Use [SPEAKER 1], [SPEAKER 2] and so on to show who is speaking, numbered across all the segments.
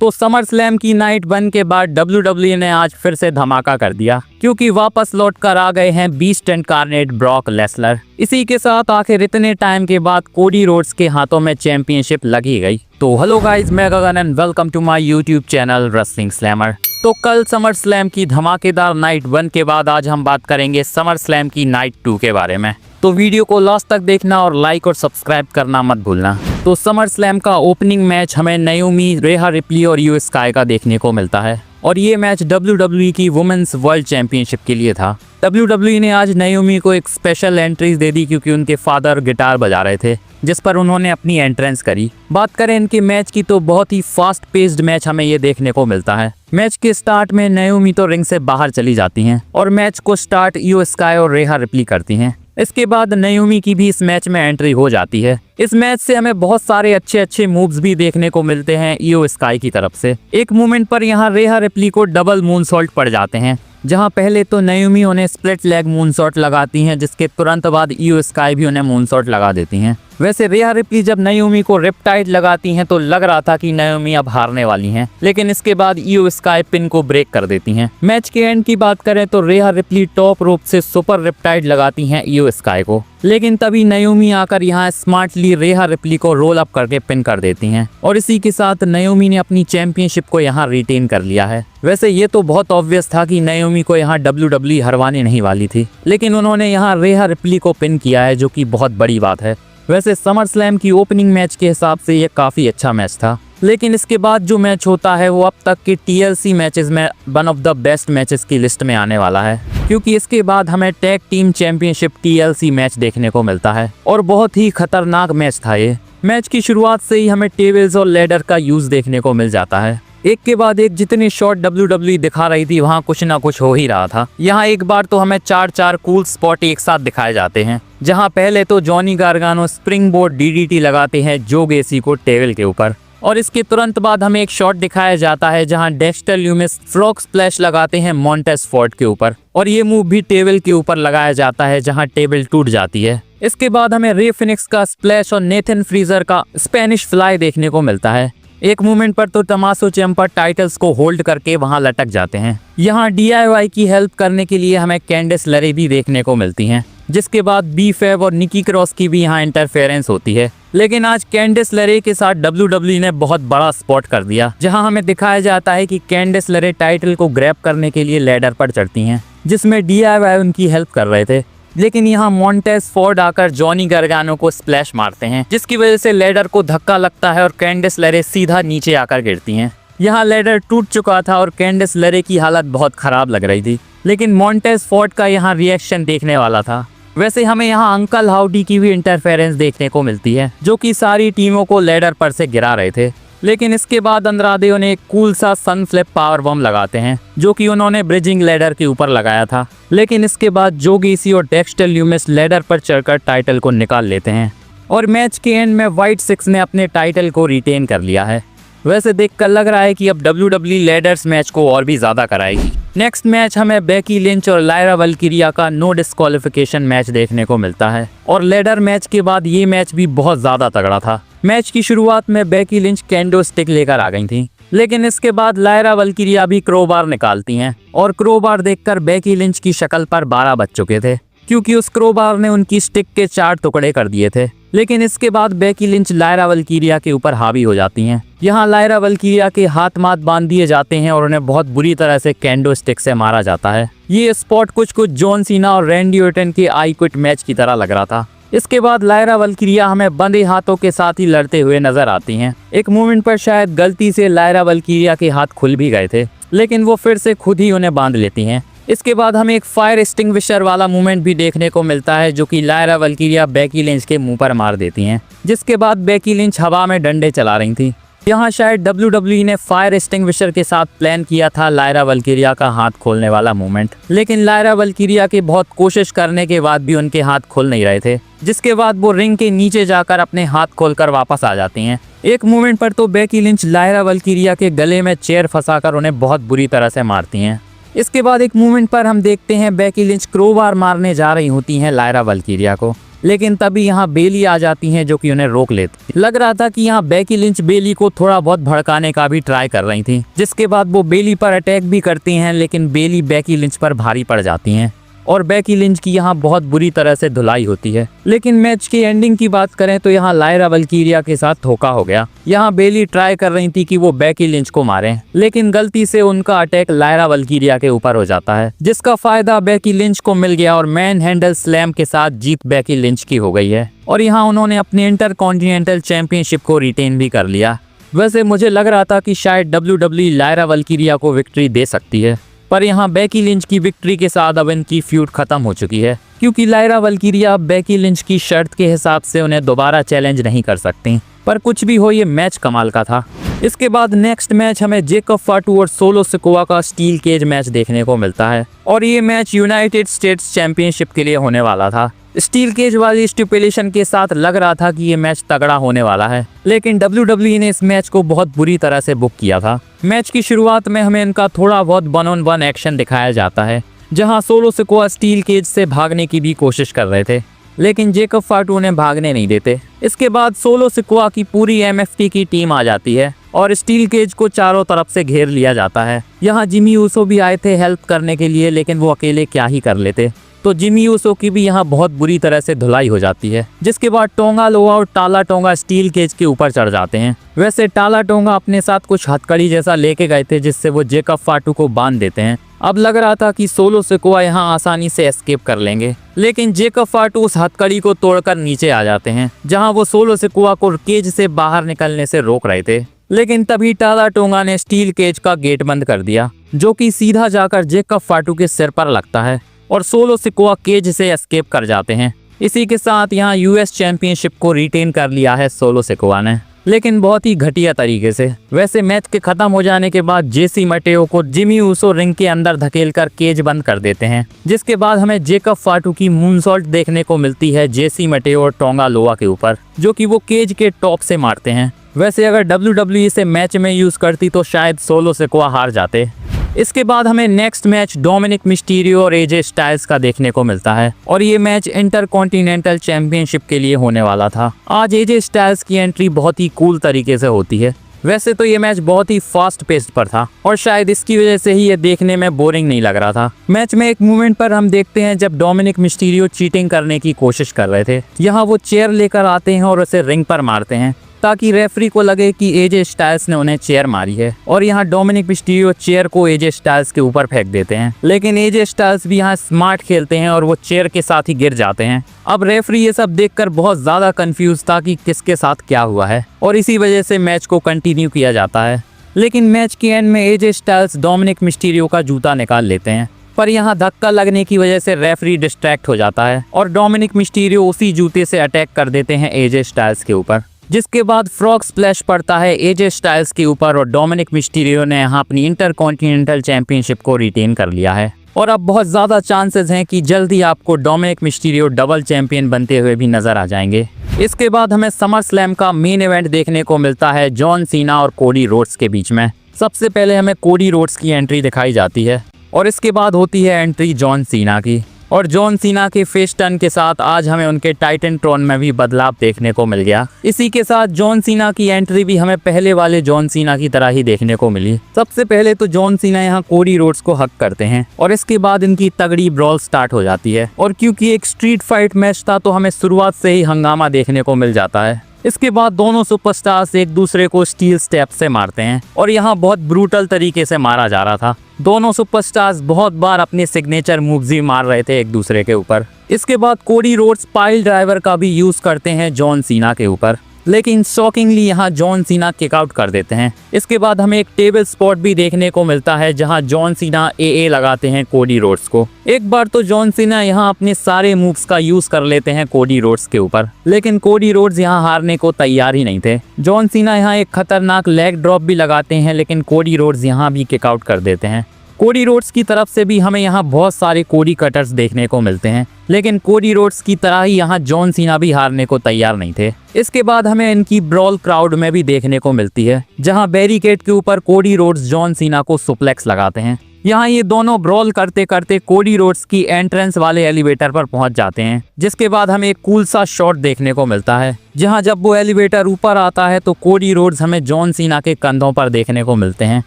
[SPEAKER 1] तो summer slam की night 1 के बाद WWE ने आज फिर से धमाका कर दिया, क्योंकि वापस लौट कर आ गए हैं बीस्ट इनकार्नेट ब्रॉक लेसनर। इसी के साथ आखिर इतने टाइम के बाद कोडी रोड्स के हाथों में चैंपियनशिप लगी गई। तो हेलो गाइज, मैं Gagan and welcome to my YouTube channel wrestling slammer. तो कल समर स्लैम की धमाकेदार नाइट 1 के बाद आज हम बात करेंगे समर स्लैम की नाइट 2 के बारे में। तो वीडियो को लास्ट तक देखना और लाइक और सब्सक्राइब करना मत भूलना। तो समर स्लैम का ओपनिंग मैच हमें नाओमी, रेहा रिप्ली और ईयो स्काई का देखने को मिलता है और ये मैच WWE की वुमेन्स वर्ल्ड चैंपियनशिप के लिए था। WWE ने आज नाओमी को एक स्पेशल एंट्रीज दे दी क्योंकि उनके फादर गिटार बजा रहे थे, जिस पर उन्होंने अपनी एंट्रेंस करी। बात करें इनके मैच की तो बहुत ही फास्ट पेस्ड मैच हमें ये देखने को मिलता है। मैच के स्टार्ट में नाओमी तो रिंग से बाहर चली जाती हैं और मैच को स्टार्ट ईयो स्काई और रेहा रिप्ली करती हैं। इसके बाद नाओमी की भी इस मैच में एंट्री हो जाती है। इस मैच से हमें बहुत सारे अच्छे मूव्स भी देखने को मिलते हैं ईयो स्काई की तरफ से। एक मोमेंट पर यहाँ रेहा रिप्ली को डबल मूनसॉल्ट पड़ जाते हैं, जहां पहले तो नाओमी उन्हें स्प्लिट लेग मूनसॉल्ट लगाती हैं, जिसके तुरंत बाद ईयो स्काई भी उन्हें मूनसॉल्ट लगा देती हैं। वैसे रेहा रिप्ली जब नाओमी को रिपटाइड लगाती हैं तो लग रहा था कि नाओमी अब हारने वाली हैं, लेकिन इसके बाद ईयो स्काई पिन को ब्रेक कर देती हैं। मैच के एंड की बात करें तो रेहा रिप्ली टॉप रोप से सुपर रिपटाइड लगाती हैं ईयो स्काई को, लेकिन तभी नाओमी आकर यहाँ स्मार्टली रेहा रिप्ली को रोल अप करके पिन कर देती हैं और इसी के साथ नाओमी ने अपनी चैंपियनशिप को यहाँ रिटेन कर लिया है। वैसे ये तो बहुत ऑब्वियस था कि नाओमी को यहाँ WWE हरवाने नहीं वाली थी, लेकिन उन्होंने यहाँ रेहा रिप्ली को पिन किया है, जो कि बहुत बड़ी बात है। वैसे समर स्लैम की ओपनिंग मैच के हिसाब से ये काफी अच्छा मैच था, लेकिन इसके बाद जो मैच होता है वो अब तक के TLC मैचेस में one of the best matches की लिस्ट में आने वाला है, क्योंकि इसके बाद हमें tag team championship TLC match देखने को मिलता है और बहुत ही खतरनाक मैच था ये। मैच की शुरुआत से ही हमें टेबल्स और लैडर का यूज देखने को मिल जाता है। एक के बाद एक जितने शॉट WWE दिखा रही थी वहाँ कुछ ना कुछ हो ही रहा था। यहाँ एक बार तो हमें 4 कूल स्पॉट एक साथ दिखाए जाते हैं, जहाँ पहले तो Johnny Gargano spring board DDT लगाते हैं जो गेसी को टेबल के ऊपर, और इसके तुरंत बाद हमें एक शॉट दिखाया जाता है जहां डेक्स्टर ल्यूमिस फ्रॉग स्प्लैश लगाते हैं मॉन्टेज फोर्ड के ऊपर, और ये मूव भी टेबल के ऊपर लगाया जाता है जहां टेबल टूट जाती है। इसके बाद हमें रे फिनिक्स का स्प्लैश और नेथन फ्रीजर का स्पेनिश फ्लाई देखने को मिलता है। एक मोमेंट पर तो टमासो चिम्पा टाइटल्स को होल्ड करके वहां लटक जाते हैं। यहाँ DIY की हेल्प करने के लिए हमें कैंडिस लरे भी देखने को मिलती हैं, जिसके बाद B-Fab और निकी क्रॉस की भी यहाँ इंटरफेरेंस होती है। लेकिन आज कैंडिस लरे के साथ WWE ने बहुत बड़ा स्पॉट कर दिया, जहां हमें दिखाया जाता है कि कैंडिस लरे टाइटल को ग्रैब करने के लिए लैडर पर चढ़ती हैं, जिसमें DIY उनकी हेल्प कर रहे थे। लेकिन यहाँ मॉन्टेज फोर्ड आकर जॉनी गार्गानो को स्प्लैश मारते हैं, जिसकी वजह से लैडर को धक्का लगता है और कैंडिस लरे सीधा नीचे आकर गिरती हैं। यहाँ लैडर टूट चुका था और कैंडिस लरे की हालत बहुत खराब लग रही थी, लेकिन मॉन्टेज फोर्ड का यहाँ रिएक्शन देखने वाला था। वैसे हमें यहाँ अंकल हाउडी की भी इंटरफेरेंस देखने को मिलती है, जो कि सारी टीमों को लैडर पर से गिरा रहे थे। लेकिन इसके बाद अंद्रादे ने एक कूल सा सन फ्लिप पावर बम लगाते हैं, जो कि उन्होंने ब्रिजिंग लैडर के ऊपर लगाया था। लेकिन इसके बाद जो गेसी और डेक्स्टर ल्यूमिस लैडर पर चढ़कर टाइटल को निकाल लेते हैं और मैच के एंड में व्हाइट सिक्स ने अपने टाइटल को रिटेन कर लिया है। वैसे देखकर लग रहा है कि अब WWE लैडर्स मैच को और भी ज्यादा कराएगी। नेक्स्ट मैच हमें बेकी लिंच और लायरा वल्किरिया का नो डिस्क्वालिफिकेशन मैच देखने को मिलता है, और लैडर मैच के बाद ये मैच भी बहुत ज्यादा तगड़ा था। मैच की शुरुआत में बेकी लिंच कैंडो स्टिक लेकर आ गई थी, लेकिन इसके बाद लायरा वल्किरिया भी क्रोबार निकालती हैं, और क्रोबार देखकर बेकी लिंच की शक्ल पर 12 बज चुके थे, क्योंकि उस क्रोबार ने उनकी स्टिक के 4 टुकड़े कर दिए थे। लेकिन इसके बाद बेकी लिंच लायरा वल्किरिया के ऊपर हावी हो जाती हैं। यहाँ लायरा वल्किरिया के हाथ माथ बांध दिए जाते हैं और उन्हें बहुत बुरी तरह से कैंडो स्टिक से मारा जाता है। ये स्पॉट कुछ जॉन सीना और रैंडी ऑर्टन के आई क्विट मैच की तरह लग रहा था। इसके बाद लायरा वल्किरिया हमें बंधे हाथों के साथ ही लड़ते हुए नजर आती हैं। एक मोमेंट पर शायद गलती से लायरा वल्किरिया के हाथ खुल भी गए थे, लेकिन वो फिर से खुद ही उन्हें बांध लेती हैं। इसके बाद हमें एक फायर एक्सटिंग्विशर वाला मूवमेंट भी देखने को मिलता है, जो कि लायरा वल्किरिया बेकी लिंच के मुंह पर मार देती हैं, जिसके बाद बेकी लिंच हवा में डंडे चला रही थी। यहाँ शायद WWE ने फायर एक्सटिंग्विशर के साथ प्लान किया था लायरा वल्किरिया का हाथ खोलने वाला मूवमेंट, लेकिन लायरा वल्किरिया के बहुत कोशिश करने के बाद भी उनके हाथ खुल नहीं रहे थे, जिसके बाद वो रिंग के नीचे जाकर अपने हाथ खोलकर वापस आ जाती हैं। एक मूवमेंट पर तो बेकी लिंच लायरा वल्किरिया के गले में चेयर फंसाकर उन्हें बहुत बुरी तरह से मारती हैं। इसके बाद एक मूवमेंट पर हम देखते हैं बेकी लिंच क्रोबार मारने जा रही होती हैं लायरा वल्किरिया को, लेकिन तभी यहाँ बेली आ जाती हैं जो कि उन्हें रोक लेती। लग रहा था कि यहाँ बेकी लिंच बेली को थोड़ा बहुत भड़काने का भी ट्राई कर रही थी, जिसके बाद वो बेली पर अटैक भी करती हैं, लेकिन बेली बेकी लिंच पर भारी पड़ जाती हैं और बेकी लिंच की यहाँ बहुत बुरी तरह से धुलाई होती है। लेकिन मैच की एंडिंग की बात करें तो यहाँ लायरा वल्कीरिया के साथ धोखा हो गया। यहाँ बेली ट्राई कर रही थी कि वो बेकी लिंच को मारें, लेकिन गलती से उनका अटैक लायरा वल्कीरिया के ऊपर हो जाता है, जिसका फायदा बेकी लिंच को मिल गया और मैन हैंडल स्लैम के साथ जीत बेकी लिंच की हो गई है और यहाँ उन्होंने अपने इंटरकॉन्टिनेंटल चैंपियनशिप को रिटेन भी कर लिया। वैसे मुझे लग रहा था कि शायद WWE लायरा वल्कीरिया को विक्ट्री दे सकती है, पर यहाँ बेकी लिंच की विक्ट्री के साथ अब इनकी फ्यूड खत्म हो चुकी है, क्योंकि लायरा वल्कीरिया बेकी लिंच की शर्त के हिसाब से उन्हें दोबारा चैलेंज नहीं कर सकती। पर कुछ भी हो, ये मैच कमाल का था। इसके बाद नेक्स्ट मैच हमें जेकब फाटू और सोलो सिकोआ का स्टील केज मैच देखने को मिलता है और ये मैच यूनाइटेड स्टेट्स चैंपियनशिप के लिए होने वाला था। स्टील केज वाली स्टिपुलेशन के साथ लग रहा था कि ये मैच तगड़ा होने वाला है, लेकिन WWE ने इस मैच को बहुत बुरी तरह से बुक किया था। मैच की शुरुआत में हमें इनका थोड़ा बहुत 1-on-1 एक्शन दिखाया जाता है, जहां सोलो सिकोआ स्टील केज से भागने की भी कोशिश कर रहे थे, लेकिन जेकब फाटू उन्हें भागने नहीं देते। इसके बाद सोलो सिकोआ की पूरी MFT की टीम आ जाती है और स्टील केज को चारों तरफ से घेर लिया जाता है। यहाँ जिमी ऊसो भी आए थे हेल्प करने के लिए, लेकिन वो अकेले क्या ही कर लेते, तो जिमी ऊसो की भी यहाँ बहुत बुरी तरह से धुलाई हो जाती है। जिसके बाद टोंगा लोआ और टाला टोंगा स्टील केज के ऊपर चढ़ जाते हैं। वैसे टाला टोंगा अपने साथ कुछ हथकड़ी जैसा लेके गए थे, जिससे वो जेकब फाटू को बांध देते हैं। अब लग रहा था कि सोलो सिकोआ यहाँ आसानी से एस्केप कर लेंगे, लेकिन जेकब फाटू उस हथकड़ी को तोड़कर नीचे आ जाते हैं, जहाँ वो सोलो सिकोआ को केज से बाहर निकलने से रोक रहे थे। लेकिन तभी टाला टोंगा ने स्टील केज का गेट बंद कर दिया, जो कि सीधा जाकर जेकब फाटू के सिर पर लगता है और सोलो सिकोआ केज से एस्केप कर जाते हैं। इसी के साथ यहाँ US चैंपियनशिप को रिटेन कर लिया है सोलो सिकोआ ने, लेकिन बहुत ही घटिया तरीके से। वैसे मैच के खत्म हो जाने के बाद जेसी मटेओ को जिमी ऊसो रिंग के अंदर धकेलकर केज बंद कर देते हैं, जिसके बाद हमें जेकब फाटू की मूनसॉल्ट देखने को मिलती है जेसी मटेओ और टोंगा लोआ के ऊपर, जो कि वो केज के टॉप से मारते हैं। वैसे अगर WWE इसे मैच में यूज करती तो शायद सोलो सिकोआ हार जाते। इसके बाद हमें नेक्स्ट मैच डोमिनिक मिस्टीरियो और AJ स्टाइल्स का देखने को मिलता है और ये मैच इंटरकॉन्टिनेंटल चैंपियनशिप के लिए होने वाला था। आज AJ स्टाइल्स की एंट्री बहुत ही कूल तरीके से होती है। वैसे तो ये मैच बहुत ही फास्ट पेस्ड पर था और शायद इसकी वजह से ही ये देखने में बोरिंग नहीं लग रहा था। मैच में एक मोमेंट पर हम देखते हैं जब डोमिनिक मिस्टीरियो चीटिंग करने की कोशिश कर रहे थे। यहाँ वो चेयर लेकर आते हैं और उसे रिंग पर मारते हैं, ताकि रेफरी को लगे कि AJ स्टाइल्स ने उन्हें चेयर मारी है और यहाँ डोमिनिक मिस्टीरियो चेयर को AJ स्टाइल्स के ऊपर फेंक देते हैं। लेकिन AJ स्टाइल्स भी यहाँ स्मार्ट खेलते हैं और वो चेयर के साथ ही गिर जाते हैं। अब रेफरी ये सब देखकर बहुत ज़्यादा कंफ्यूज था कि किसके साथ क्या हुआ है और इसी वजह से मैच को कंटिन्यू किया जाता है। लेकिन मैच के एंड में AJ स्टाइल्स डोमिनिक मिस्टीरियो का जूता निकाल लेते हैं, पर यहाँ धक्का लगने की वजह से रेफरी डिस्ट्रैक्ट हो जाता है और डोमिनिक मिस्टीरियो उसी जूते से अटैक कर देते हैं AJ स्टाइल्स के ऊपर, जिसके बाद फ्रॉग स्प्लैश पड़ता है AJ स्टाइल्स के ऊपर और डोमिनिक मिस्टीरियो ने यहाँ अपनी इंटरकॉन्टिनेंटल चैंपियनशिप को रिटेन कर लिया है। और अब बहुत ज़्यादा चांसेस हैं कि जल्दी आपको डोमिनिक मिस्टीरियो डबल चैंपियन बनते हुए भी नजर आ जाएंगे। इसके बाद हमें समर स्लैम का मेन इवेंट देखने को मिलता है जॉन सीना और कोडी रोड्स के बीच में। सबसे पहले हमें कोडी रोड्स की एंट्री दिखाई जाती है और इसके बाद होती है एंट्री जॉन सीना की। और जॉन सीना के फेस टर्न के साथ आज हमें उनके टाइटनट्रॉन में भी बदलाव देखने को मिल गया। इसी के साथ जॉन सीना की एंट्री भी हमें पहले वाले जॉन सीना की तरह ही देखने को मिली। सबसे पहले तो जॉन सीना यहाँ कोडी रोड्स को हक करते हैं और इसके बाद इनकी तगड़ी ब्रॉल स्टार्ट हो जाती है और क्योंकि एक स्ट्रीट फाइट मैच था तो हमें शुरुआत से ही हंगामा देखने को मिल जाता है। इसके बाद दोनों सुपरस्टार्स एक दूसरे को स्टील स्टेप से मारते हैं और यहाँ बहुत ब्रूटल तरीके से मारा जा रहा था। दोनों सुपरस्टार्स बहुत बार अपने सिग्नेचर मूव्स ही मार रहे थे एक दूसरे के ऊपर। इसके बाद कोडी रोड्स पाइल ड्राइवर का भी यूज करते हैं जॉन सीना के ऊपर, लेकिन शॉकिंगली यहाँ जॉन सीना किक आउट कर देते हैं। इसके बाद हमें एक टेबल स्पॉट भी देखने को मिलता है जहाँ जॉन सीना AA लगाते हैं कोडी रोड्स को। एक बार तो जॉन सीना यहाँ अपने सारे मूव्स का यूज कर लेते हैं कोडी रोड्स के ऊपर, लेकिन कोडी रोड्स यहाँ हारने को तैयार ही नहीं थे। जॉन सीना यहाँ एक खतरनाक लेग ड्रॉप भी लगाते हैं, लेकिन कोडी रोड्स यहाँ भी किक आउट कर देते हैं। कोडी रोड्स की तरफ से भी हमें यहाँ बहुत सारे कोडी कटर्स देखने को मिलते हैं, लेकिन कोडी रोड्स की तरह ही यहाँ जॉन सीना भी हारने को तैयार नहीं थे। इसके बाद हमें इनकी ब्रॉल क्राउड में भी देखने को मिलती है, जहाँ बैरिकेड के ऊपर कोडी रोड्स जॉन सीना को सुप्लेक्स लगाते हैं। यहाँ ये दोनों ब्रॉल करते करते कोडी रोड्स की एंट्रेंस वाले एलिवेटर पर पहुंच जाते हैं, जिसके बाद हमें एक कूल सा शॉट देखने को मिलता है, जहां जब वो एलिवेटर ऊपर आता है तो कोडी रोड्स हमें जॉन सीना के कंधों पर देखने को मिलते हैं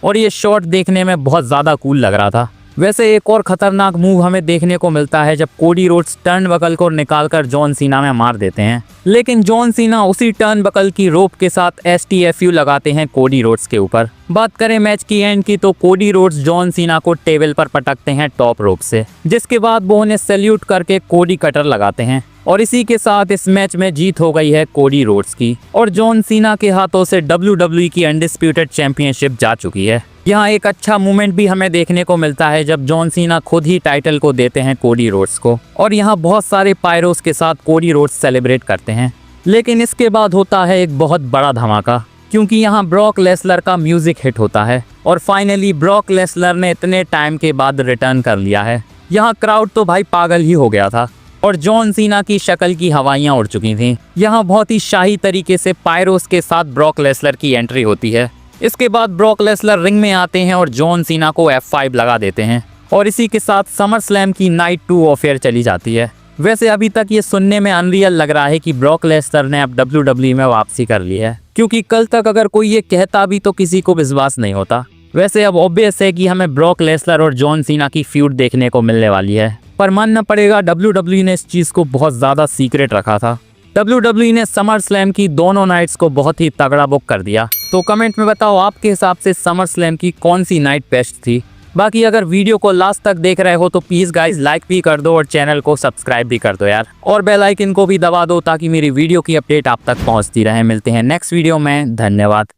[SPEAKER 1] और ये शॉट देखने में बहुत ज़्यादा कूल लग रहा था। वैसे एक और खतरनाक मूव हमें देखने को मिलता है जब कोडी रोड्स टर्न बकल को निकालकर जॉन सीना में मार देते हैं, लेकिन जॉन सीना उसी टर्न बकल की रोप के साथ STFU लगाते हैं कोडी रोड्स के ऊपर। बात करें मैच की एंड की तो कोडी रोड्स जॉन सीना को टेबल पर पटकते हैं टॉप रोप से, जिसके बाद वो उन्हें सैल्यूट करके कोडी कटर लगाते हैं और इसी के साथ इस मैच में जीत हो गई है कोडी रोड्स की और जॉन सीना के हाथों से WWE की अनडिस्प्यूटेड चैंपियनशिप जा चुकी है। यहाँ एक अच्छा मूवमेंट भी हमें देखने को मिलता है जब जॉन सीना खुद ही टाइटल को देते हैं कोडी रोड्स को और यहाँ बहुत सारे पायरोस के साथ कोडी रोड्स सेलिब्रेट करते हैं। लेकिन इसके बाद होता है एक बहुत बड़ा धमाका, क्योंकि यहाँ ब्रॉक लेसलर का म्यूजिक हिट होता है और फाइनली ब्रॉक लेसलर ने इतने टाइम के बाद रिटर्न कर लिया है। यहाँ क्राउड तो भाई पागल ही हो गया था और जॉन सीना की शक्ल की हवाइयाँ उड़ चुकी थीं। यहाँ बहुत ही शाही तरीके से पायरोस के साथ ब्रॉक लेसलर की एंट्री होती है। इसके बाद ब्रॉक लेसलर रिंग में आते हैं और जॉन सीना को F5 लगा देते हैं और इसी के साथ समर स्लैम की नाइट 2 अफेयर चली जाती है। वैसे अभी तक ये सुनने में अनरियल लग रहा है कि ब्रॉक लेसलर ने अब WWE में वापसी कर ली है, क्योंकि कल तक अगर कोई ये कहता भी तो किसी को विश्वास नहीं होता। वैसे अब ऑब्वियस है कि हमें ब्रॉक लेसलर और जॉन सीना की फ्यूड देखने को मिलने वाली है, पर मानना पड़ेगा WWE ने इस चीज़ को बहुत ज़्यादा सीक्रेट रखा था। WWE ने समर स्लैम की दोनों नाइट्स को बहुत ही तगड़ा बुक कर दिया। तो कमेंट में बताओ आपके हिसाब से समर स्लैम की कौन सी नाइट बेस्ट थी। बाकी अगर वीडियो को लास्ट तक देख रहे हो तो प्लीज़ गाइज लाइक भी कर दो और चैनल को सब्सक्राइब भी कर दो यार, और बेल आइकन को भी दबा दो ताकि मेरी वीडियो की अपडेट आप तक पहुंचती रहे। मिलते हैं नेक्स्ट वीडियो में, धन्यवाद।